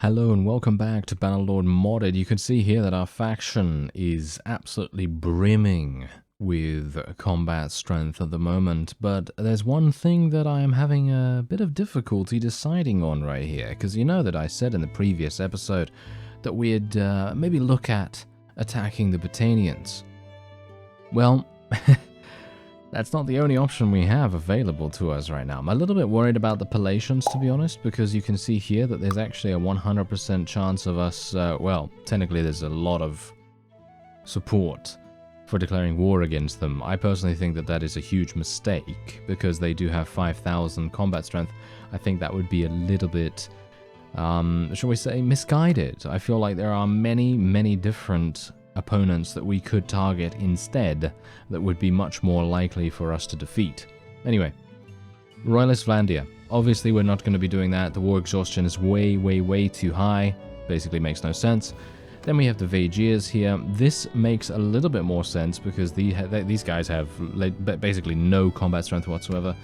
Hello and welcome back to Bannerlord Modded. You can see here that our faction is absolutely brimming with combat strength at the moment, but there's one thing that I am having a bit of difficulty deciding on right here, because you know that I said in the previous episode that we'd maybe look at attacking the Botanians. Well, that's not the only option we have available to us right now. I'm a little bit worried about the Palatians, to be honest, because you can see here that there's actually a 100% chance of us, well, technically there's a lot of support for declaring war against them. I personally think that that is a huge mistake, because they do have 5,000 combat strength. I think that would be a little bit, shall we say, misguided. I feel like there are many different opponents that we could target instead that would be much more likely for us to defeat. Anyway, Royalist Vlandia. Obviously we're not going to be doing that. The war exhaustion is way too high. Basically makes no sense. Then we have the Vaegirs here. This makes a little bit more sense because these guys have basically no combat strength whatsoever.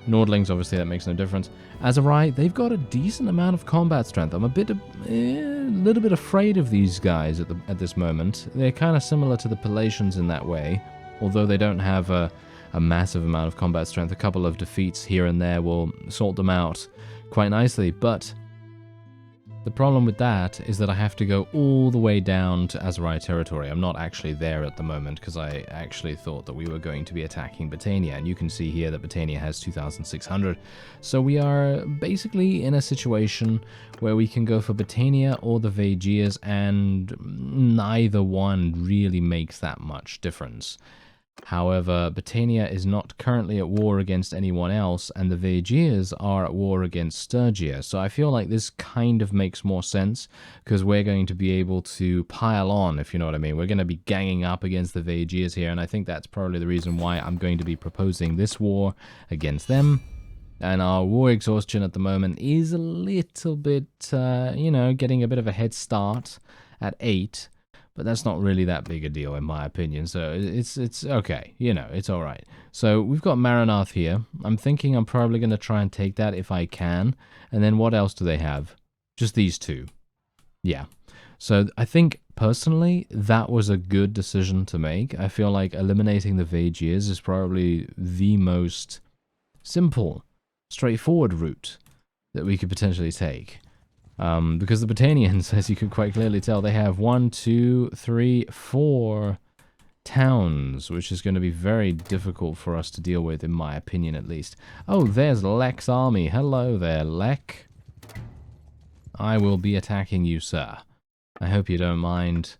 Nordlings, obviously that makes no difference. Azurai, they've got a decent amount of combat strength. I'm a little bit afraid of these guys at this moment. They're kind of similar to the Palatians in that way, although they don't have a massive amount of combat strength. A couple of defeats here and there will sort them out quite nicely, but the problem with that is that I have to go all the way down to Azurai territory. I'm not actually there at the moment because I actually thought that we were going to be attacking Botania, and you can see here that Botania has 2,600. So we are basically in a situation where we can go for Botania or the Vaegirs, and neither one really makes that much difference. However, Botania is not currently at war against anyone else, and the Vaegirs are at war against Sturgia. So I feel like this kind of makes more sense, because we're going to be able to pile on, if you know what I mean. We're going to be ganging up against the Vaegirs here, and I think that's probably the reason why I'm going to be proposing this war against them. And our war exhaustion at the moment is a little bit, you know, getting a bit of a head start at 8. But that's not really that big a deal in my opinion, so it's okay, you know, it's alright. So we've got Maranath here. I'm thinking I'm probably going to try and take that if I can. And then what else do they have? Just these two. Yeah. So I think, personally, that was a good decision to make. I feel like eliminating the Vaegirs is probably the most simple, straightforward route that we could potentially take. Because the Botanians, as you can quite clearly tell, they have 1, 2, 3, 4 towns, which is going to be very difficult for us to deal with, in my opinion at least. Oh, there's Lek's army. Hello there, Lek. I will be attacking you, sir. I hope you don't mind.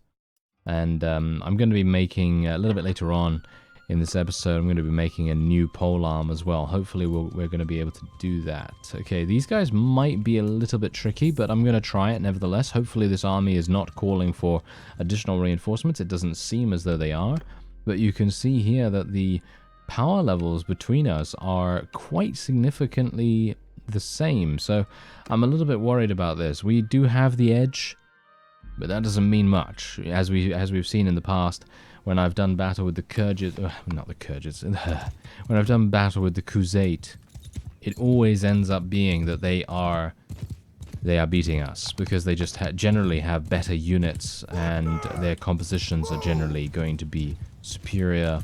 And I'm going to be making, a little bit later on in this episode, I'm going to be making a new polearm as well. Hopefully we're going to be able to do that. Okay, these guys might be a little bit tricky, but I'm going to try it nevertheless. Hopefully this army is not calling for additional reinforcements. It doesn't seem as though they are. But you can see here that the power levels between us are quite significantly the same. So I'm a little bit worried about this. We do have the edge, but that doesn't mean much. As we've seen in the past, when I've done battle with the Kurgis, not the Kurgis, when I've done battle with the Khuzait, it always ends up being that they are beating us, because they just generally have better units, and their compositions are generally going to be superior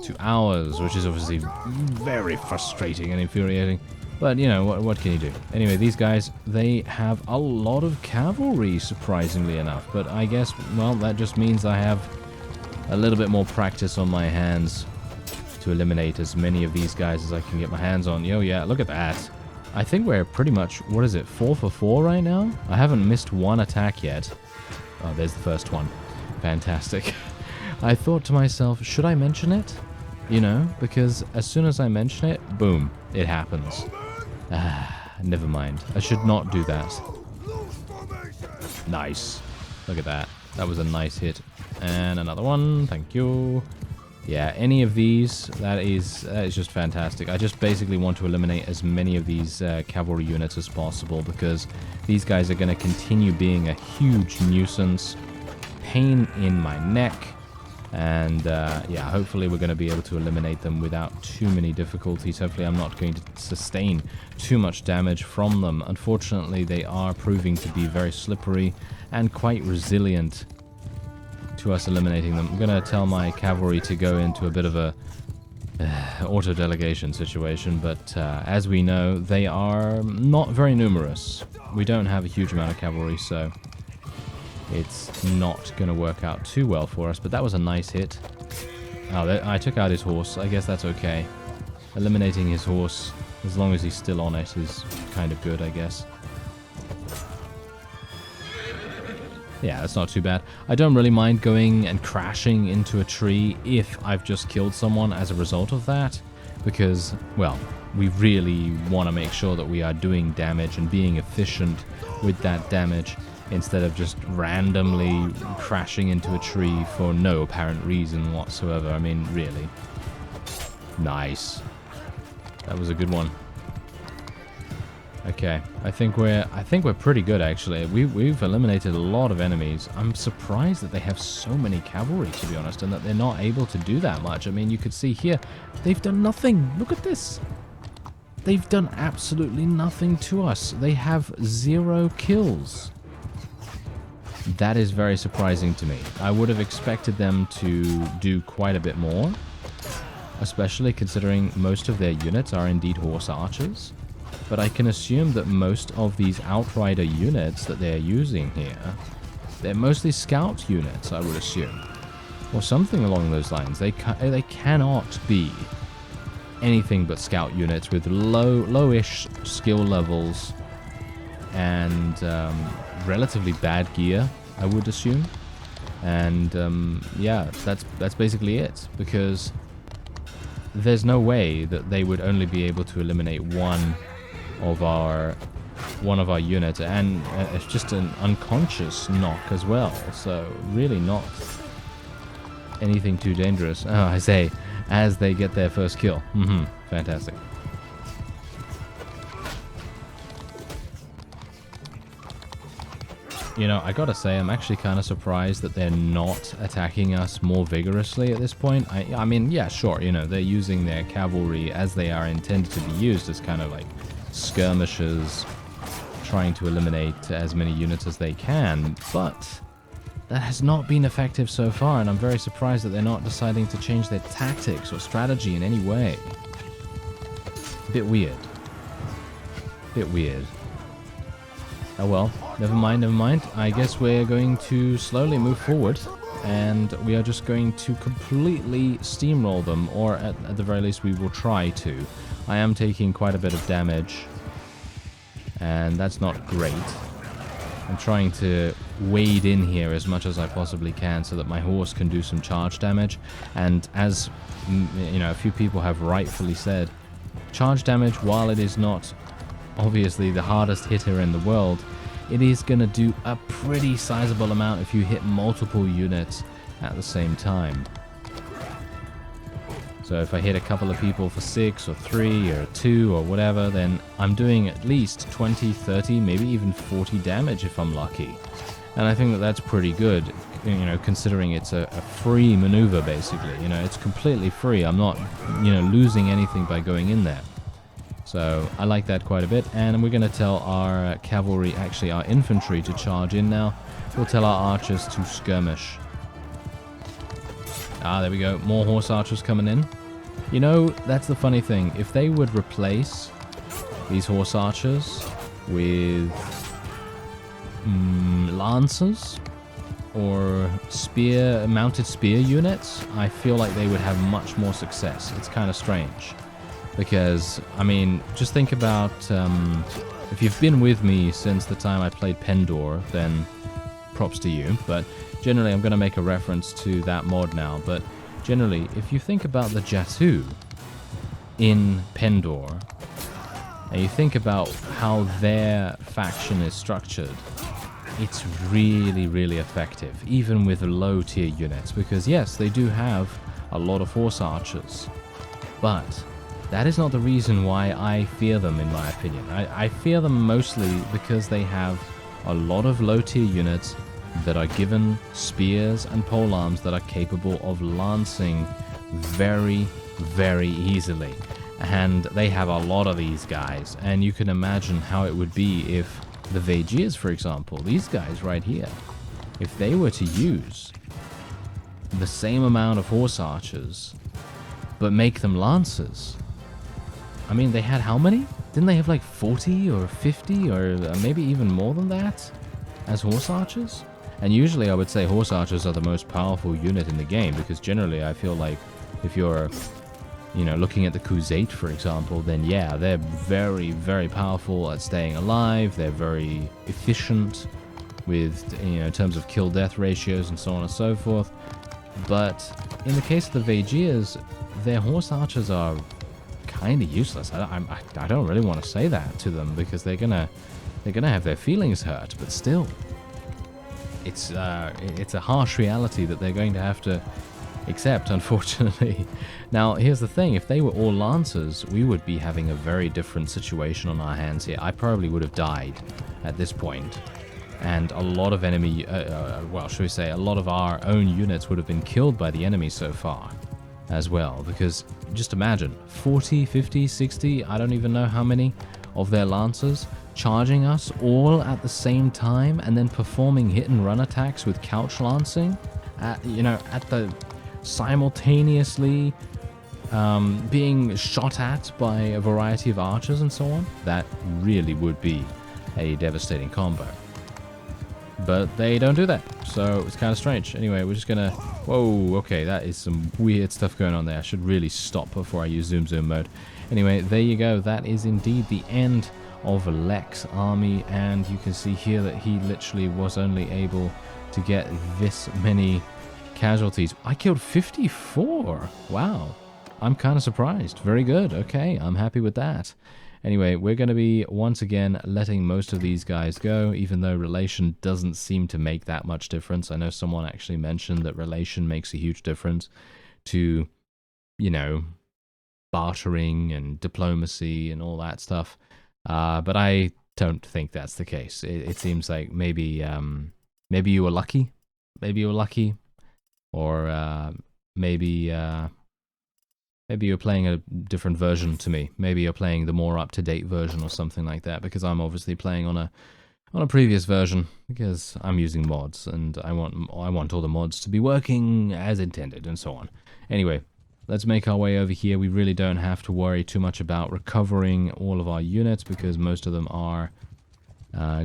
to ours, which is obviously very frustrating and infuriating. But, you know, what can you do? Anyway, these guys, they have a lot of cavalry, surprisingly enough. But I guess, well, that just means I have a little bit more practice on my hands to eliminate as many of these guys as I can get my hands on. Yo, yeah, look at that. I think we're pretty much, what is it, 4 for 4 right now? I haven't missed one attack yet. Oh, there's the first one. Fantastic. I thought to myself, should I mention it? You know, because as soon as I mention it, boom, it happens. Never mind. I should not do that. Nice. Look at that. That was a nice hit. And another one, thank you. Yeah, any of these, that is just fantastic. I just basically want to eliminate as many of these cavalry units as possible, because these guys are going to continue being a huge nuisance, pain in my neck, And yeah, hopefully we're going to be able to eliminate them without too many difficulties. Hopefully I'm not going to sustain too much damage from them. Unfortunately, they are proving to be very slippery and quite resilient to us eliminating them. I'm going to tell my cavalry to go into a bit of a auto-delegation situation, but as we know, they are not very numerous. We don't have a huge amount of cavalry, so it's not going to work out too well for us, but that was a nice hit. Oh, I took out his horse. I guess that's okay. Eliminating his horse, as long as he's still on it, is kind of good, I guess. Yeah, that's not too bad. I don't really mind going and crashing into a tree if I've just killed someone as a result of that, because, well, we really want to make sure that we are doing damage and being efficient with that damage, instead of just randomly crashing into a tree for no apparent reason whatsoever. I mean, really. Nice. That was a good one. Okay, I think we're pretty good, actually. We've eliminated a lot of enemies. I'm surprised that they have so many cavalry, to be honest, and that they're not able to do that much. I mean, you could see here, they've done nothing. Look at this. They've done absolutely nothing to us. They have 0 kills. That is very surprising to me. I would have expected them to do quite a bit more, especially considering most of their units are indeed horse archers. But I can assume that most of these outrider units that they're using here, they're mostly scout units, I would assume. Or something along those lines. They cannot be anything but scout units with lowish skill levels and relatively bad gear, I would assume. And yeah, that's basically it, because there's no way that they would only be able to eliminate one of our units, and it's just an unconscious knock as well, so really not anything too dangerous. Oh, I say, as they get their first kill. Fantastic. You know, I gotta say, I'm actually kind of surprised that they're not attacking us more vigorously at this point. I mean, yeah, sure, you know, they're using their cavalry as they are intended to be used, as kind of like skirmishers, trying to eliminate as many units as they can, but that has not been effective so far, and I'm very surprised that they're not deciding to change their tactics or strategy in any way. Bit weird. Bit weird. Oh well, never mind, never mind. I guess we're going to slowly move forward, and we are just going to completely steamroll them, or at the very least we will try to. I am taking quite a bit of damage, and that's not great. I'm trying to wade in here as much as I possibly can so that my horse can do some charge damage, and as you know, a few people have rightfully said, charge damage, while it is not obviously the hardest hitter in the world, it is going to do a pretty sizable amount if you hit multiple units at the same time. So if I hit a couple of people for 6 or 3 or 2 or whatever, then I'm doing at least 20, 30, maybe even 40 damage if I'm lucky. And I think that that's pretty good, you know, considering it's a free maneuver, basically. You know, it's completely free. I'm not, you know, losing anything by going in there. So I like that quite a bit, and we're going to tell our cavalry, actually our infantry, to charge in now. We'll tell our archers to skirmish. Ah, there we go. More horse archers coming in. You know, that's the funny thing. If they would replace these horse archers with lancers or mounted spear units, I feel like they would have much more success. It's kind of strange. Because, I mean, just think about, if you've been with me since the time I played Pendor, then props to you. But generally, I'm going to make a reference to that mod now. But generally, if you think about the Jatu in Pendor, and you think about how their faction is structured, it's really, really effective, even with low tier units. Because yes, they do have a lot of horse archers, but that is not the reason why I fear them, in my opinion. I fear them mostly because they have a lot of low tier units that are given spears and polearms that are capable of lancing very, very easily. And they have a lot of these guys, and you can imagine how it would be if the Vagiers, for example, these guys right here, if they were to use the same amount of horse archers, but make them lancers. I mean, they had how many? Didn't they have like 40 or 50 or maybe even more than that as horse archers? And usually I would say horse archers are the most powerful unit in the game, because generally I feel like if you're, you know, looking at the Crusade, for example, then yeah, they're very, very powerful at staying alive. They're very efficient with, you know, in terms of kill-death ratios and so on and so forth. But in the case of the Vagiers, their horse archers are kind of useless. I don't really want to say that to them, because they're gonna have their feelings hurt. But still, it's a harsh reality that they're going to have to accept, unfortunately. Now, here's the thing: if they were all lancers, we would be having a very different situation on our hands here. I probably would have died at this point, and a lot of enemy, well, should we say, a lot of our own units would have been killed by the enemy so far as well. Because just imagine 40, 50, 60, I don't even know how many of their lancers charging us all at the same time, and then performing hit and run attacks with couch lancing at, you know, at the simultaneously being shot at by a variety of archers and so on. That really would be a devastating combo. But they don't do that, so it's kind of strange. Anyway, we're just gonna... Whoa, okay, that is some weird stuff going on there. I should really stop before I use zoom mode. Anyway, there you go. That is indeed the end of Lek's army, and you can see here that he literally was only able to get this many casualties. I killed 54! Wow. I'm kind of surprised. Very good. Okay, I'm happy with that. Anyway, we're going to be, once again, letting most of these guys go, even though relation doesn't seem to make that much difference. I know someone actually mentioned that relation makes a huge difference to, you know, bartering and diplomacy and all that stuff. But I don't think that's the case. It seems like maybe you were lucky. Maybe you were lucky. Or maybe you're playing a different version to me. Maybe you're playing the more up-to-date version or something like that, because I'm obviously playing on a previous version, because I'm using mods, and I want all the mods to be working as intended, and so on. Anyway, let's make our way over here. We really don't have to worry too much about recovering all of our units, because most of them are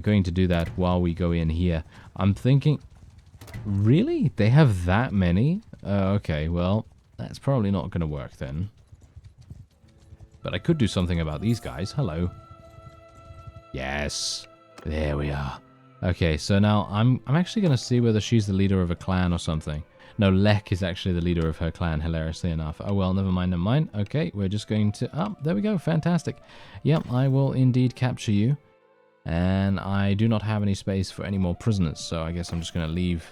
going to do that while we go in here. I'm thinking... Really? They have that many? Okay, well... That's probably not going to work then. But I could do something about these guys. Hello. Yes. There we are. Okay, so now I'm actually going to see whether she's the leader of a clan or something. No, Lek is actually the leader of her clan, hilariously enough. Oh, well, never mind, never mind. Okay, we're just going to... Oh, there we go. Fantastic. Yep, I will indeed capture you. And I do not have any space for any more prisoners, so I guess I'm just going to leave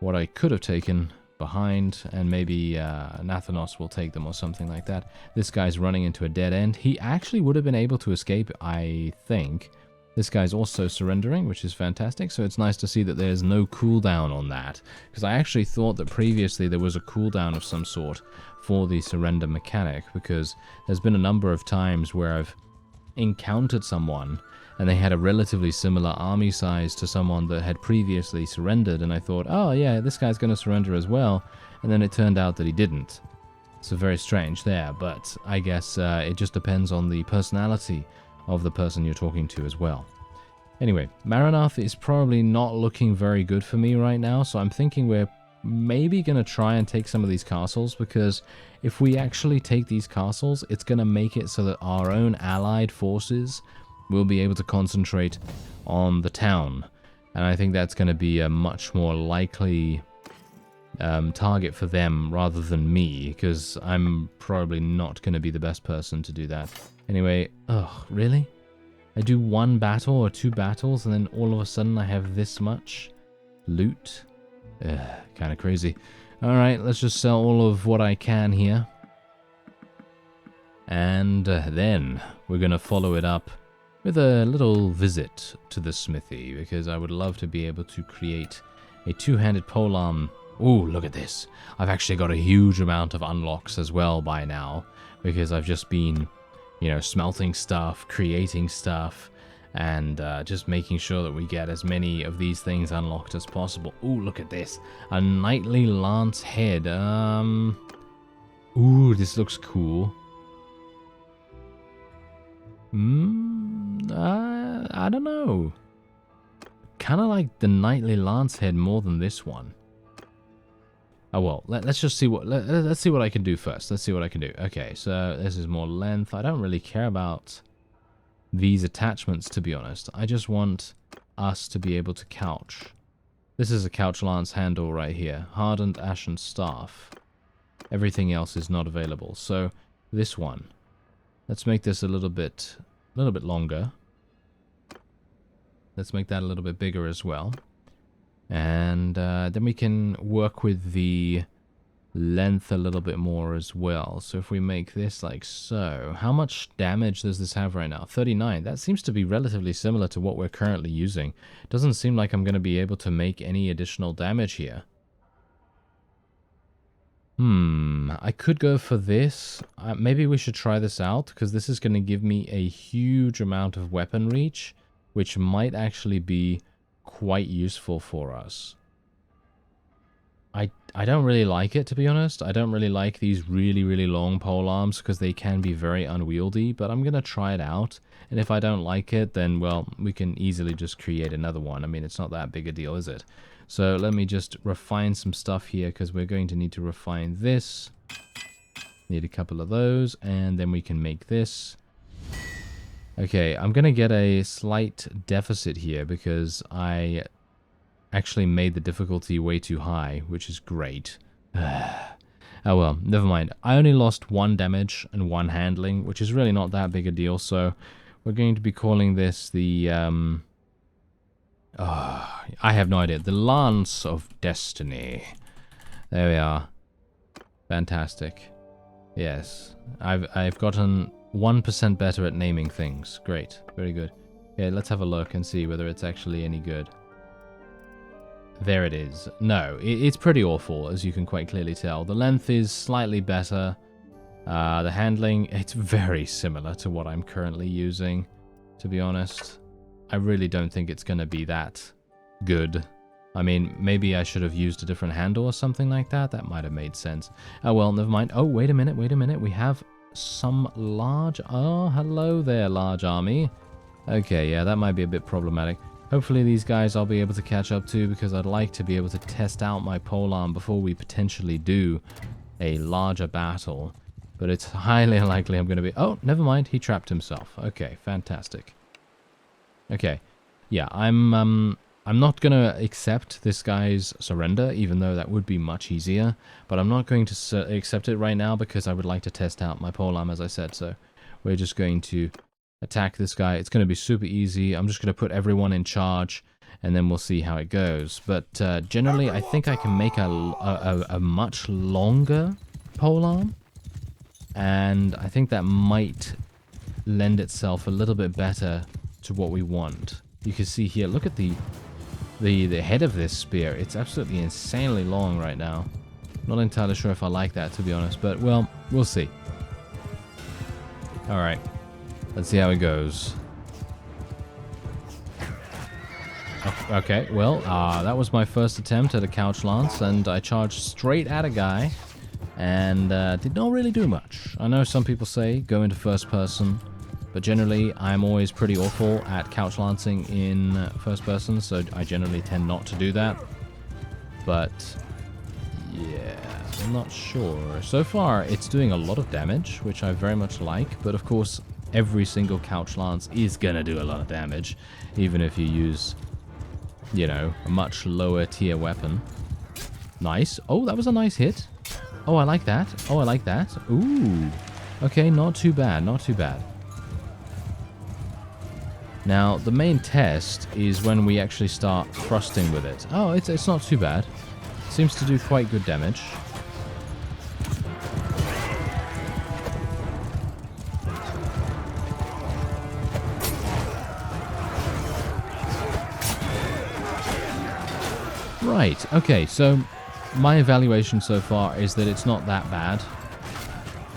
what I could have taken behind, and maybe Nathanos will take them or something like that. This guy's running into a dead end. He actually would have been able to escape, I think. This guy's also surrendering, which is fantastic, so it's nice to see that there's no cooldown on that, because I actually thought that previously there was a cooldown of some sort for the surrender mechanic, because there's been a number of times where I've encountered someone and they had a relatively similar army size to someone that had previously surrendered, and I thought, oh yeah, this guy's going to surrender as well, and then it turned out that he didn't. So very strange there, but I guess it just depends on the personality of the person you're talking to as well. Anyway, Maranath is probably not looking very good for me right now, so I'm thinking we're maybe going to try and take some of these castles, because if we actually take these castles, it's going to make it so that our own allied forces will be able to concentrate on the town. And I think that's going to be a much more likely target for them rather than me, because I'm probably not going to be the best person to do that. Anyway, ugh, really? I do one battle or two battles and then all of a sudden I have this much loot? Kind of crazy. Alright, let's just sell all of what I can here. And then we're going to follow it up with a little visit to the smithy, because I would love to be able to create a two-handed polearm. Ooh, look at this. I've actually got a huge amount of unlocks as well by now, because I've just been, you know, smelting stuff, creating stuff, and just making sure that we get as many of these things unlocked as possible. Ooh, look at this. A knightly lance head. Ooh, this looks cool. I don't know. Kind of like the knightly lance head more than this one. Oh well, let's just see what let's see what I can do first. Let's see what I can do. Okay, so this is more length. I don't really care about these attachments, to be honest. I just want us to be able to couch. This is a couch lance handle right here. Hardened ashen staff. Everything else is not available. So this one. Let's make this a little bit longer. Let's make that a little bit bigger as well. And then we can work with the length a little bit more as well. So if we make this like so, how much damage does this have right now? 39. That seems to be relatively similar to what we're currently using. Doesn't seem like I'm going to be able to make any additional damage here. I could go for this. Maybe we should try this out, because this is going to give me a huge amount of weapon reach, which might actually be quite useful for us. I don't really like it, to be honest. I don't really like these really long pole arms, because they can be very unwieldy, but I'm going to try it out. And if I don't like it, then, well, we can easily just create another one. I mean, it's not that big a deal, is it? So let me just refine some stuff here, because we're going to need to refine this. Need a couple of those, and then we can make this. Okay, I'm going to get a slight deficit here, because I actually made the difficulty way too high, which is great. Oh well, never mind. I only lost 1 damage and 1 handling, which is really not that big a deal, so we're going to be calling this the... I have no idea. The Lance of Destiny. There we are. Fantastic. Yes. I've gotten 1% better at naming things. Great. Very good. Okay, let's have a look and see whether it's actually any good. There it is. No, it's pretty awful, as you can quite clearly tell. The length is slightly better. The handling, it's very similar to what I'm currently using, to be honest. I really don't think it's going to be that good. I mean, maybe I should have used a different handle or something like that. That might have made sense. Oh, well, never mind. Oh, wait a minute, wait a minute. We have some large... Oh, hello there, large army. Okay, yeah, that might be a bit problematic. Hopefully these guys I'll be able to catch up to, because I'd like to be able to test out my polearm before we potentially do a larger battle. But it's highly unlikely I'm going to be... Oh, never mind. He trapped himself. Okay, fantastic. Okay, yeah, I'm not going to accept this guy's surrender, even though that would be much easier. But I'm not going to accept it right now, because I would like to test out my polearm, as I said. So we're just going to attack this guy. It's going to be super easy. I'm just going to put everyone in charge, and then we'll see how it goes. But generally, I think I can make a much longer polearm. And I think that might lend itself a little bit better to what we want. You can see here, look at the head of this spear. It's absolutely insanely long right now. Not entirely sure if I like that, to be honest, but well, we'll see. Alright, let's see how it goes. Okay, well, that was my first attempt at a couch lance, and I charged straight at a guy, and did not really do much. I know some people say go into first person, but generally, I'm always pretty awful at couch lancing in first person, so I generally tend not to do that. But, yeah, I'm not sure. So far, it's doing a lot of damage, which I very much like, but of course, every single couch lance is gonna do a lot of damage, even if you use, you know, a much lower tier weapon. Nice. Oh, that was a nice hit. Oh, I like that. Oh, I like that. Ooh. Okay, not too bad, not too bad. Now, the main test is when we actually start thrusting with it. Oh, it's not too bad. Seems to do quite good damage. Right, okay, so my evaluation so far is that it's not that bad.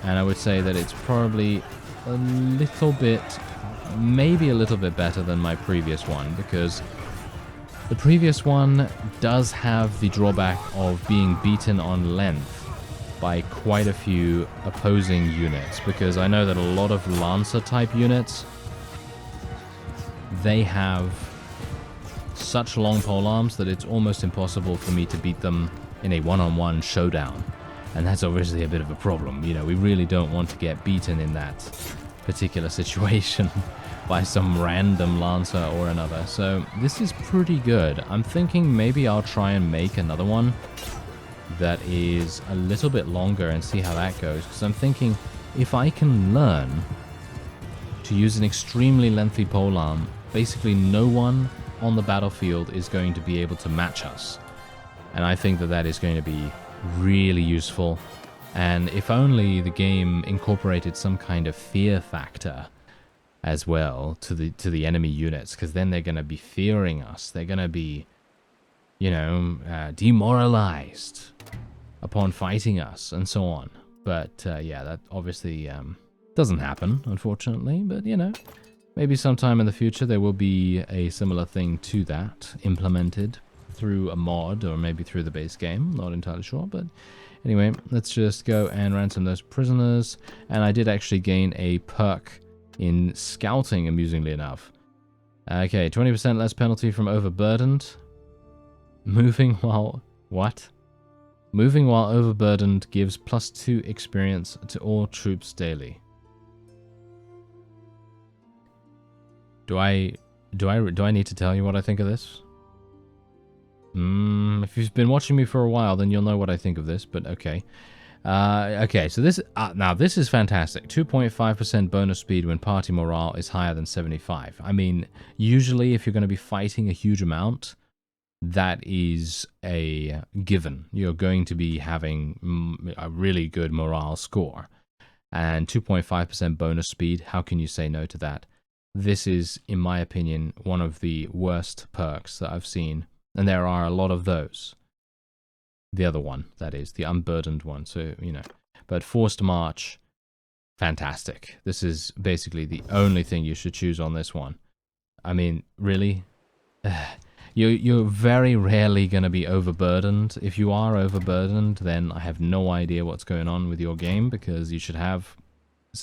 And I would say that it's probably a little bit, maybe a little bit better than my previous one, because the previous one does have the drawback of being beaten on length by quite a few opposing units, because I know that a lot of Lancer type units, they have such long polearms that it's almost impossible for me to beat them in a one-on-one showdown. And that's obviously a bit of a problem. You know, we really don't want to get beaten in that particular situation by some random Lancer or another. So this is pretty good. I'm thinking maybe I'll try and make another one that is a little bit longer and see how that goes. Because I'm thinking if I can learn to use an extremely lengthy polearm, basically no one on the battlefield is going to be able to match us. And I think that that is going to be really useful. And if only the game incorporated some kind of fear factor as well to the enemy units, because then they're going to be fearing us. They're going to be, you know, demoralized upon fighting us and so on. But yeah, that obviously doesn't happen, unfortunately. But, you know, maybe sometime in the future there will be a similar thing to that implemented through a mod or maybe through the base game. Not entirely sure, but anyway, let's just go and ransom those prisoners. And I did actually gain a perk in scouting, amusingly enough. Okay, 20% less penalty from overburdened. Moving while... what? Moving while overburdened gives +2 experience to all troops daily. Do I need to tell you what I think of this? If you've been watching me for a while, then you'll know what I think of this, but okay. Okay, so this... now, this is fantastic. 2.5% bonus speed when party morale is higher than 75. I mean, usually if you're going to be fighting a huge amount, that is a given. You're going to be having a really good morale score. And 2.5% bonus speed, how can you say no to that? This is, in my opinion, one of the worst perks that I've seen. And there are a lot of those. The other one, that is, the unburdened one, so, you know. But Forced March, fantastic. This is basically the only thing you should choose on this one. I mean, really? You're very rarely going to be overburdened. If you are overburdened, then I have no idea what's going on with your game, because you should have,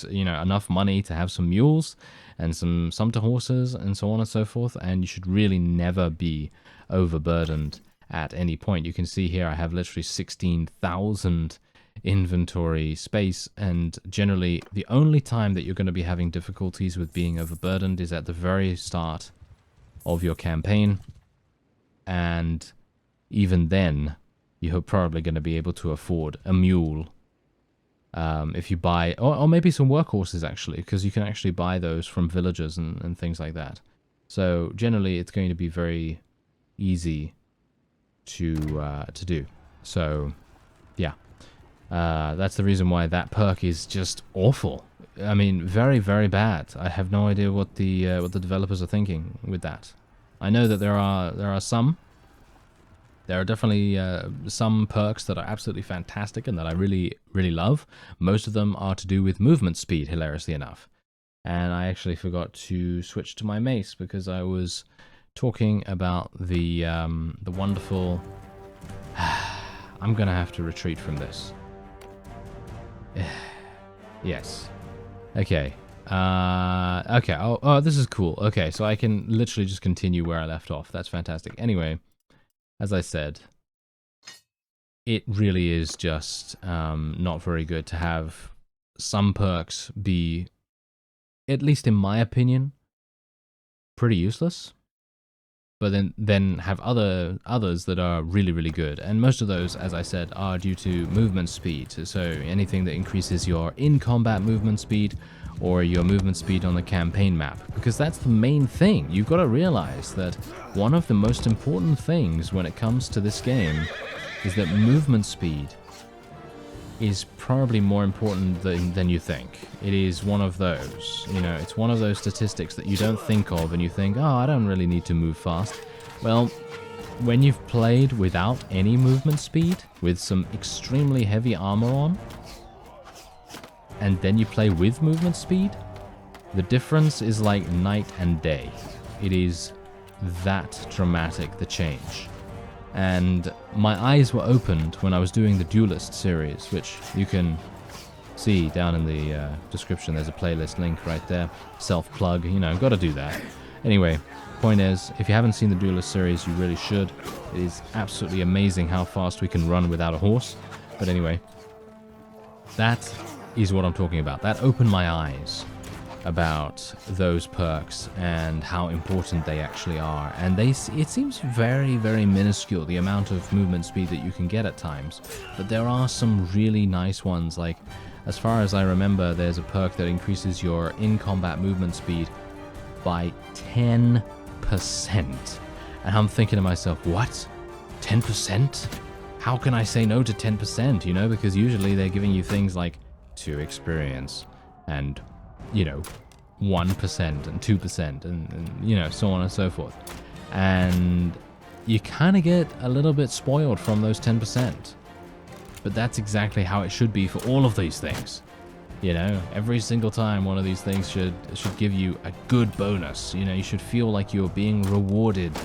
you know, enough money to have some mules and some sumpter horses and so on and so forth, and you should really never be overburdened at any point. You can see here I have literally 16,000 inventory space, and generally the only time that you're going to be having difficulties with being overburdened is at the very start of your campaign, and even then you're probably going to be able to afford a mule if you buy, or maybe some workhorses actually, because you can actually buy those from villagers and things like that. So generally it's going to be very easy to do. So yeah, that's the reason why that perk is just awful. I mean, very, very bad. I have no idea what the developers are thinking with that. I know that there are some. There are definitely some perks that are absolutely fantastic and that I really, really love. Most of them are to do with movement speed, hilariously enough. And I actually forgot to switch to my mace because I was talking about the wonderful... I'm gonna have to retreat from this. Yes. Okay. Okay. Oh, this is cool. Okay, so I can literally just continue where I left off. That's fantastic. Anyway, as I said, it really is just not very good to have some perks be, at least in my opinion, pretty useless. But then have others that are really, really good. And most of those, as I said, are due to movement speed. So anything that increases your in-combat movement speed or your movement speed on the campaign map. Because that's the main thing. You've got to realize that one of the most important things when it comes to this game is that movement speed is probably more important than you think. It is one of those, you know, it's one of those statistics that you don't think of and you think, oh, I don't really need to move fast. Well, when you've played without any movement speed, with some extremely heavy armor on, and then you play with movement speed, the difference is like night and day. It is that dramatic, the change. And my eyes were opened when I was doing the Duelist series, which you can see down in the description. There's a playlist link right there. Self-plug, you know, gotta do that. Anyway, point is, if you haven't seen the Duelist series, you really should. It is absolutely amazing how fast we can run without a horse. But anyway, that is what I'm talking about. That opened my eyes about those perks and how important they actually are. And it seems very, very minuscule, the amount of movement speed that you can get at times. But there are some really nice ones. Like, as far as I remember, there's a perk that increases your in-combat movement speed by 10%. And I'm thinking to myself, what? 10%? How can I say no to 10%? You know, because usually they're giving you things like 2 experience and, you know, 1% and 2% and you know, so on and so forth. And you kind of get a little bit spoiled from those 10%. But that's exactly how it should be for all of these things. You know, every single time one of these things should give you a good bonus. You know, you should feel like you're being rewarded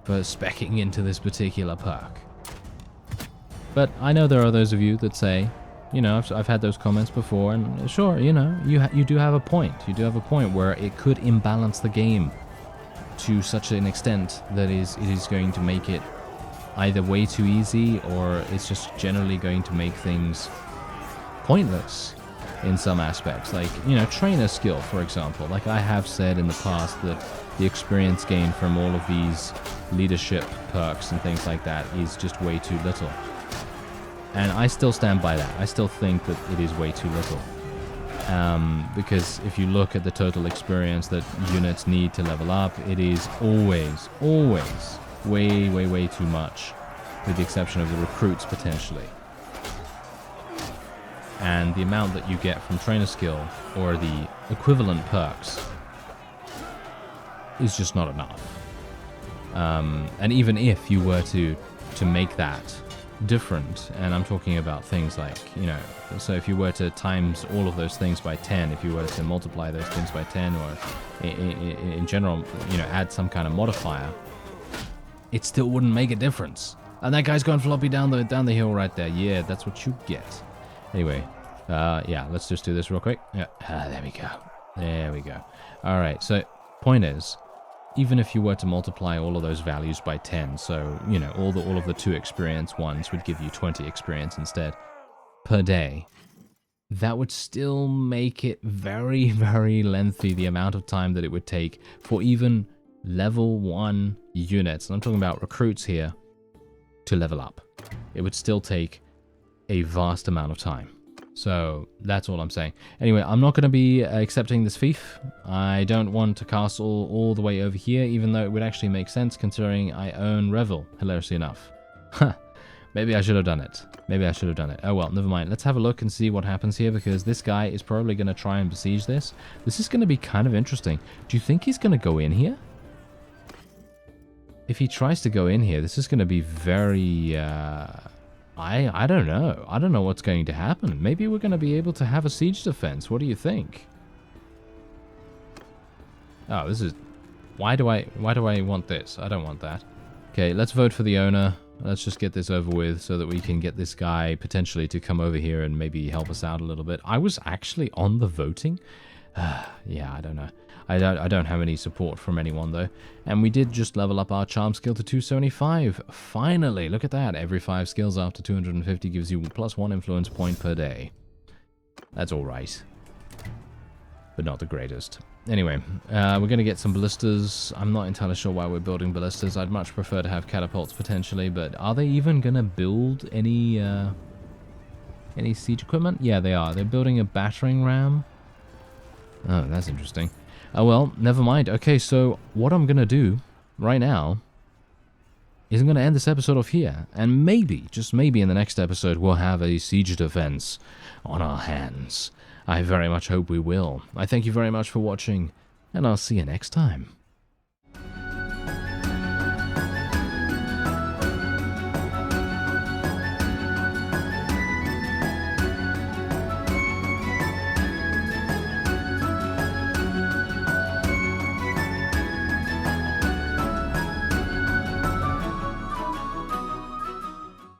for speccing into this particular perk. But I know there are those of you that say, you know, I've had those comments before, and sure, you know, you do have a point. You do have a point where it could imbalance the game to such an extent that it is going to make it either way too easy, or it's just generally going to make things pointless in some aspects. Like, you know, trainer skill, for example. Like I have said in the past that the experience gain from all of these leadership perks and things like that is just way too little. And I still stand by that. I still think that it is way too little. Because if you look at the total experience that units need to level up, it is always way, way, way too much, with the exception of the recruits potentially. And the amount that you get from trainer skill, or the equivalent perks, is just not enough. And even if you were to make that different, and I'm talking about things like, you know, so if you were to times all of those things by 10, if you were to multiply those things by 10, or in general, you know, add some kind of modifier, it still wouldn't make a difference. And that guy's going floppy down the hill right there. Yeah, that's what you get. Anyway, yeah, let's just do this real quick. Yeah, there we go. There we go. All right, so point is, even if you were to multiply all of those values by 10, so, you know, all of the 2 experience ones would give you 20 experience instead per day, that would still make it very, very lengthy, the amount of time that it would take for even level 1 units, and I'm talking about recruits here, to level up. It would still take a vast amount of time. So that's all I'm saying. Anyway, I'm not going to be accepting this fief. I don't want to castle all the way over here, even though it would actually make sense considering I own Revel, hilariously enough. Huh. Maybe I should have done it. Maybe I should have done it. Oh well, never mind. Let's have a look and see what happens here, because this guy is probably going to try and besiege this. This is going to be kind of interesting. Do you think he's going to go in here? If he tries to go in here, this is going to be very... I don't know. I don't know what's going to happen. Maybe we're going to be able to have a siege defense. What do you think? Oh, this is... Why do I want this? I don't want that. Okay, let's vote for the owner. Let's just get this over with so that we can get this guy potentially to come over here and maybe help us out a little bit. I was actually on the voting. Yeah, I don't know. I don't have any support from anyone though. And we did just level up our charm skill to 275. Finally, look at that. Every 5 skills after 250 gives you +1 influence point per day. That's alright. But not the greatest. Anyway, we're going to get some ballistas. I'm not entirely sure why we're building ballistas. I'd much prefer to have catapults potentially, but are they even going to build any siege equipment? Yeah, they are. They're building a battering ram. Oh, that's interesting. Oh, well, never mind. Okay, so what I'm going to do right now is I'm going to end this episode off here. And maybe, just maybe in the next episode, we'll have a siege defense on our hands. I very much hope we will. I thank you very much for watching, and I'll see you next time.